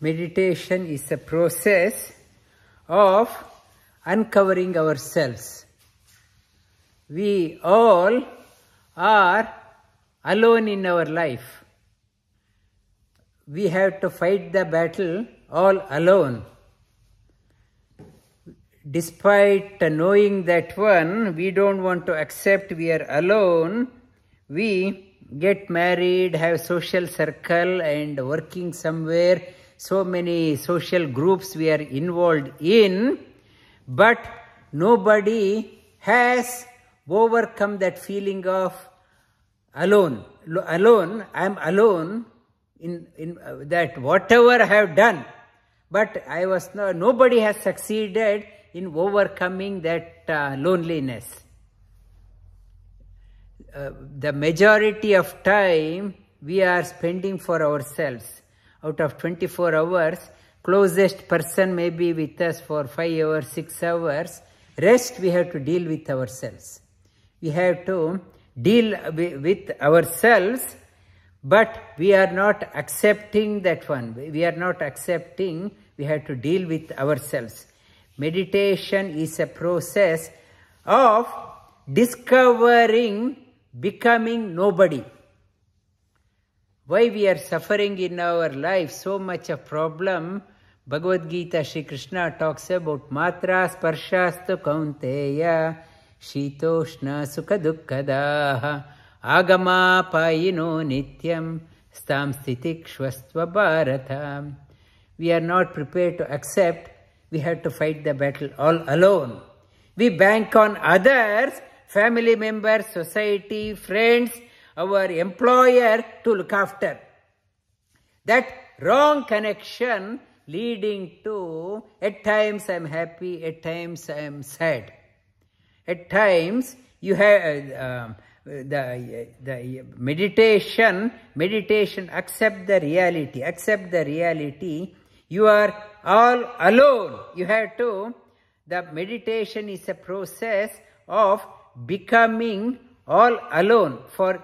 Meditation is a process of uncovering ourselves. We all are alone in our life. We have to fight the battle all alone. Despite knowing that one, we don't want to accept we are alone. We get married, have social circle and working somewhere. So many social groups we are involved in. But nobody has overcome that feeling of alone. I am alone in that whatever I have done. But nobody has succeeded in overcoming that loneliness. The majority of time we are spending for ourselves. Out of 24 hours, closest person may be with us for 5 hours, 6 hours. Rest we have to deal with ourselves. We have to deal with ourselves, but we are not accepting that one. We are not accepting, we have to deal with ourselves. Meditation is a process of discovering, becoming nobody. Why we are suffering in our life, so much of problem. Bhagavad Gita, Shri Krishna talks about matra sparshastu kaunteya shitoshna sukha dukkadaha agama payino nityam stam stitikshvastva bharata. We are not prepared to accept. We have to fight the battle all alone. We bank on others, family members, society, friends, our employer to look after. That wrong connection leading to, at times I am happy, at times I am sad. At times you have the meditation, accept the reality, you are all alone. You have to, the meditation is a process of becoming all alone. For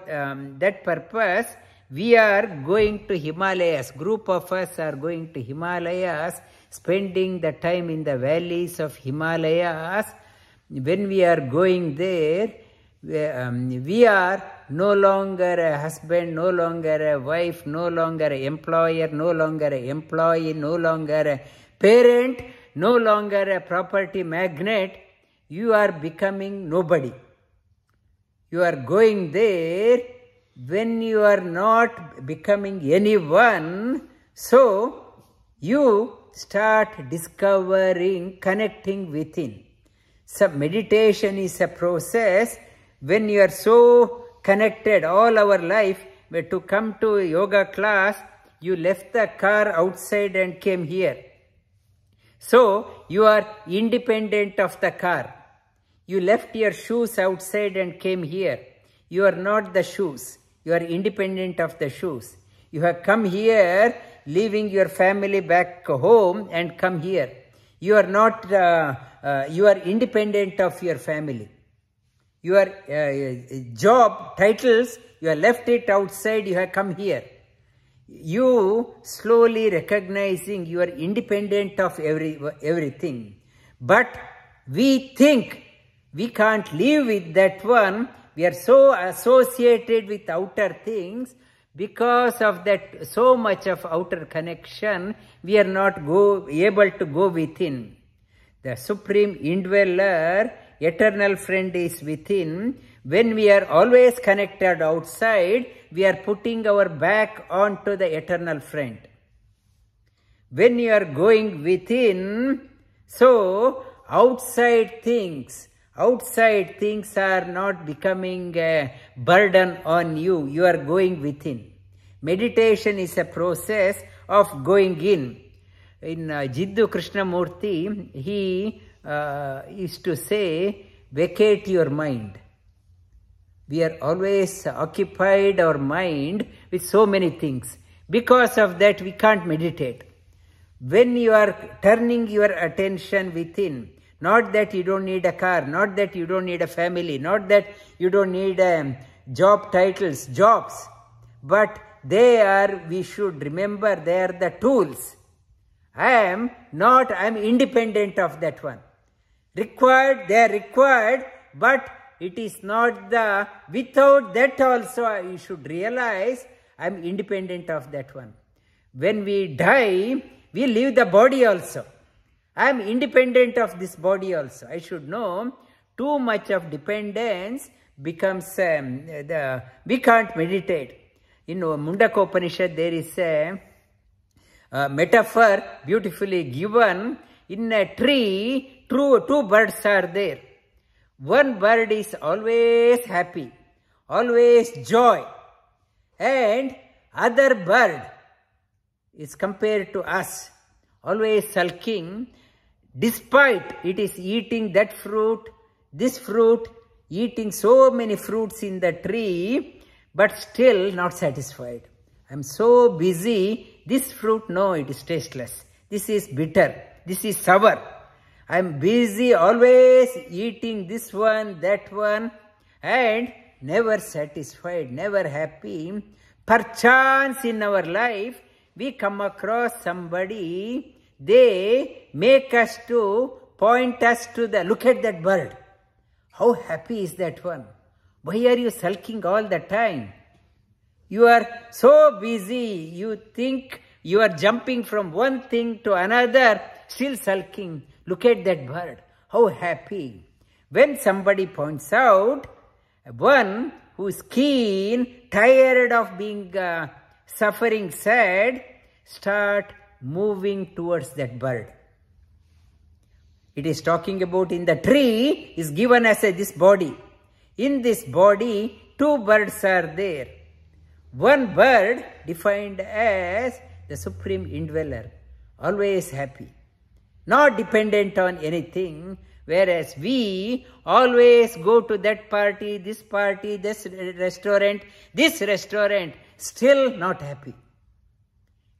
that purpose, we are going to Himalayas. Group of us are going to Himalayas, spending the time in the valleys of Himalayas. When we are going there, we are no longer a husband, no longer a wife, no longer an employer, no longer an employee, no longer a parent, no longer a property magnate. You are becoming nobody. You are going there when you are not becoming anyone. So you start discovering, connecting within. So meditation is a process when you are so connected all our life. To come to yoga class, you left the car outside and came here. So you are independent of the car. You left your shoes outside and came here. You are not the shoes. You are independent of the shoes. You have come here, leaving your family back home and come here. You are not, you are independent of your family. Your job titles, you have left it outside, you have come here. You slowly recognizing you are independent of everything. But we think we can't live with that one. We are so associated with outer things. Because of that, so much of outer connection, we are not able to go within. The Supreme Indweller, eternal friend is within. When we are always connected outside, we are putting our back onto the eternal friend. When you are going within, so outside things are not becoming a burden on you. You are going within. Meditation is a process of going in. In Jiddu Krishnamurti, he used to say, vacate your mind. We are always occupied our mind with so many things. Because of that, we can't meditate. When you are turning your attention within, not that you don't need a car, not that you don't need a family, not that you don't need job titles, jobs, but we should remember they are the tools. I am not, I am independent of that one. Required, they are required, but it is not the, without that also you should realize I am independent of that one. When we die, we leave the body also. I am independent of this body also. I should know too much of dependence becomes, we can't meditate. In Mundaka Upanishad there is a metaphor beautifully given. In a tree, two birds are there. One bird is always happy, always joy, and other bird is compared to us, always sulking, despite it is eating that fruit, this fruit, eating so many fruits in the tree, but still not satisfied. I am so busy, this fruit, no, it is tasteless. This is bitter, this is sour. I am busy always eating this one, that one, and never satisfied, never happy. Perchance in our life, we come across somebody, they make us to, point us to the, look at that bird. How happy is that one? Why are you sulking all the time? You are so busy, you think you are jumping from one thing to another, still sulking. Look at that bird, how happy. When somebody points out, one who is keen, tired of being suffering, sad, start moving towards that bird. It is talking about in the tree is given as this body. In this body, two birds are there. One bird defined as the supreme indweller, always happy, not dependent on anything, whereas we always go to that party, this restaurant, still not happy.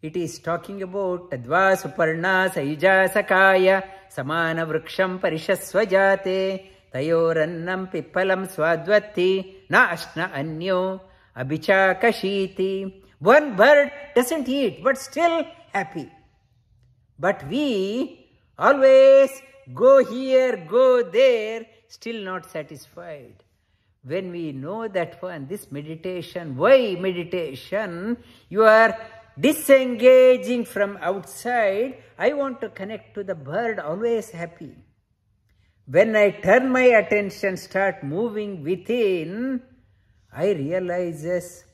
It is talking about Tadva Suparna Sayuja Sakaya Samana Vriksham Parishasvajate Tayorannam Pippalam Swadvati Na Ashna Anyo Abhicha Kashiti. One bird doesn't eat, but still happy. But we always go here, go there, still not satisfied. When we know that one, this meditation, why meditation? You are disengaging from outside. I want to connect to the bird, always happy. When I turn my attention, start moving within, I realize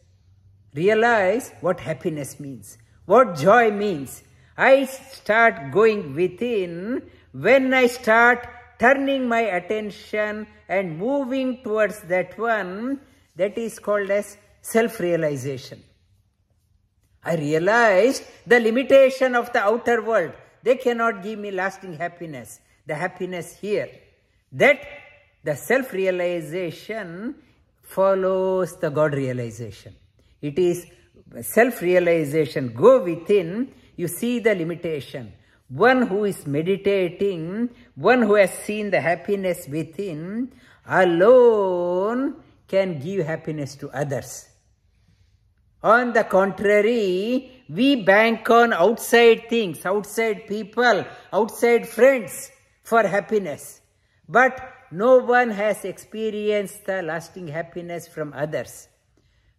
what happiness means, what joy means. I start going within. When I start turning my attention and moving towards that one, that is called as self-realization. I realized the limitation of the outer world. They cannot give me lasting happiness. The happiness here. That the self-realization follows the God realization. It is self-realization. Go within, you see the limitation. One who is meditating, one who has seen the happiness within, alone can give happiness to others. On the contrary, we bank on outside things, outside people, outside friends for happiness. But no one has experienced the lasting happiness from others.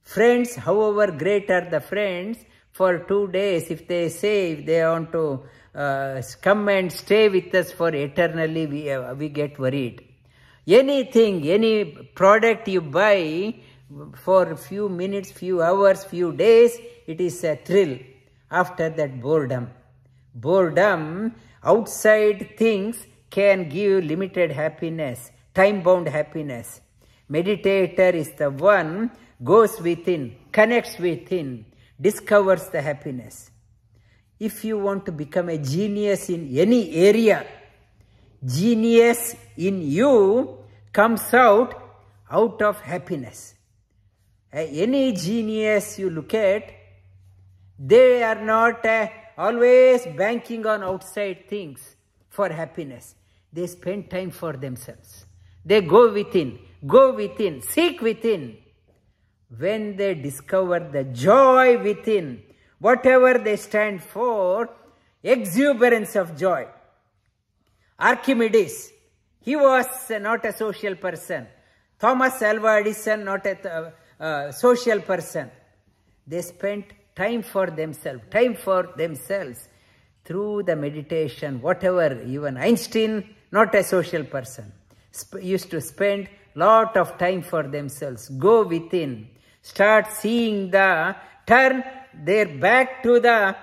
Friends, however great are the friends, for 2 days, if they say, if they want to come and stay with us for eternally, we get worried. Anything, any product you buy, for a few minutes, few hours, few days, it is a thrill. After that, boredom. Boredom, outside things can give limited happiness, time-bound happiness. Meditator is the one goes within, connects within, discovers the happiness. If you want to become a genius in any area, genius in you comes out of happiness. Any genius you look at, they are not always banking on outside things for happiness. They spend time for themselves. They go within, seek within. When they discover the joy within, whatever they stand for, exuberance of joy. Archimedes, he was not a social person. Thomas Alva Edison, not a social person. They spent time for themselves through the meditation, whatever. Even Einstein, not a social person, used to spend lot of time for themselves. Go within, start seeing turn their back to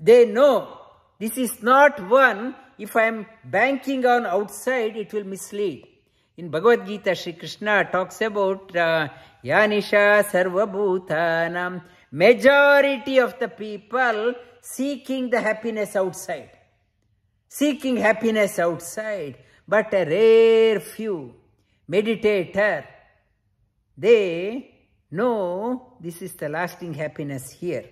they know this is not one. If I am banking on outside, it will mislead. In Bhagavad Gita, Sri Krishna talks about Yanisha Sarva Bhutanam, majority of the people seeking the happiness outside. Seeking happiness outside. But a rare few meditator, they know this is the lasting happiness here.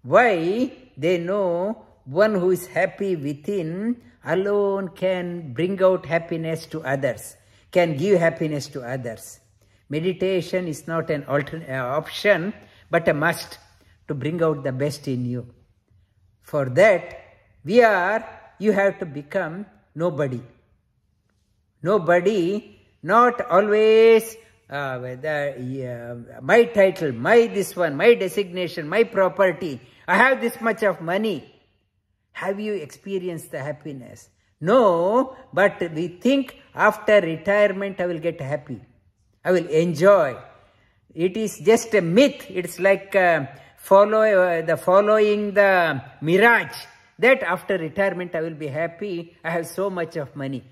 Why? They know one who is happy within alone can bring out happiness to others, can give happiness to others. Meditation is not an option, but a must to bring out the best in you. For that, you have to become nobody. Nobody, not always my title, my this one, my designation, my property, I have this much of money. Have you experienced the happiness? No, but we think after retirement I will get happy. I will enjoy. It is just a myth. It's like following the mirage that after retirement I will be happy. I have so much of money.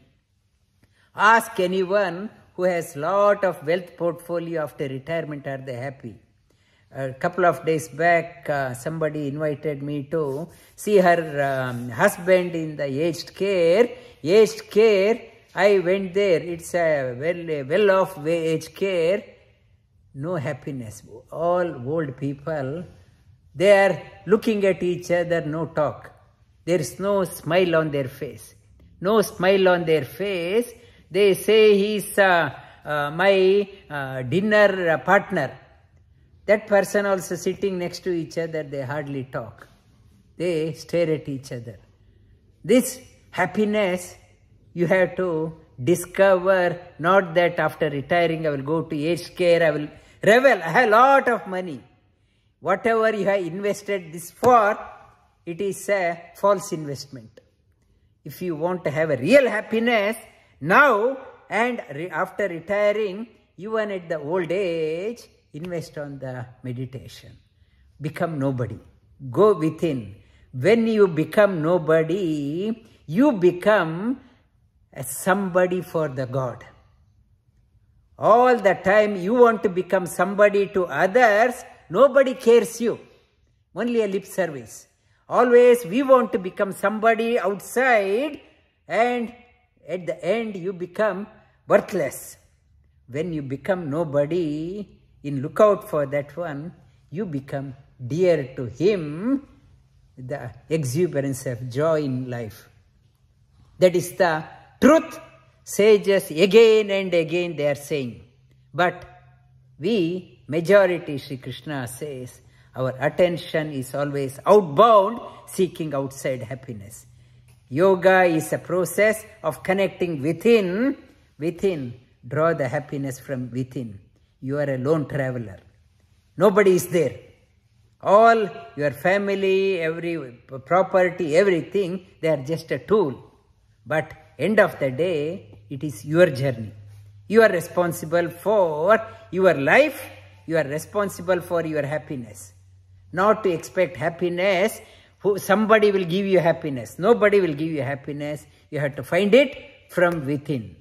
Ask anyone who has lot of wealth portfolio after retirement, are they happy? A couple of days back, somebody invited me to see her husband in the aged care. Aged care, I went there. It's a well-off aged care. No happiness. All old people, they are looking at each other, no talk. There is no smile on their face. No smile on their face. They say he's my dinner partner. That person also sitting next to each other, they hardly talk. They stare at each other. This happiness you have to discover, not that after retiring I will go to aged care, I will revel, I have a lot of money. Whatever you have invested this for, it is a false investment. If you want to have a real happiness, now and after retiring, even at the old age, invest on the meditation. Become nobody. Go within. When you become nobody, you become a somebody for the God. All the time you want to become somebody to others, nobody cares you. Only a lip service. Always we want to become somebody outside, and at the end you become worthless. When you become nobody, look out for that one, you become dear to him, the exuberance of joy in life. That is the truth. Sages again and again they are saying. But we, majority, Sri Krishna says, our attention is always outbound, seeking outside happiness. Yoga is a process of connecting within. Draw the happiness from within. You are a lone traveler. Nobody is there. All your family, every property, everything, they are just a tool. But end of the day, it is your journey. You are responsible for your life. You are responsible for your happiness. Not to expect happiness. Somebody will give you happiness. Nobody will give you happiness. You have to find it from within.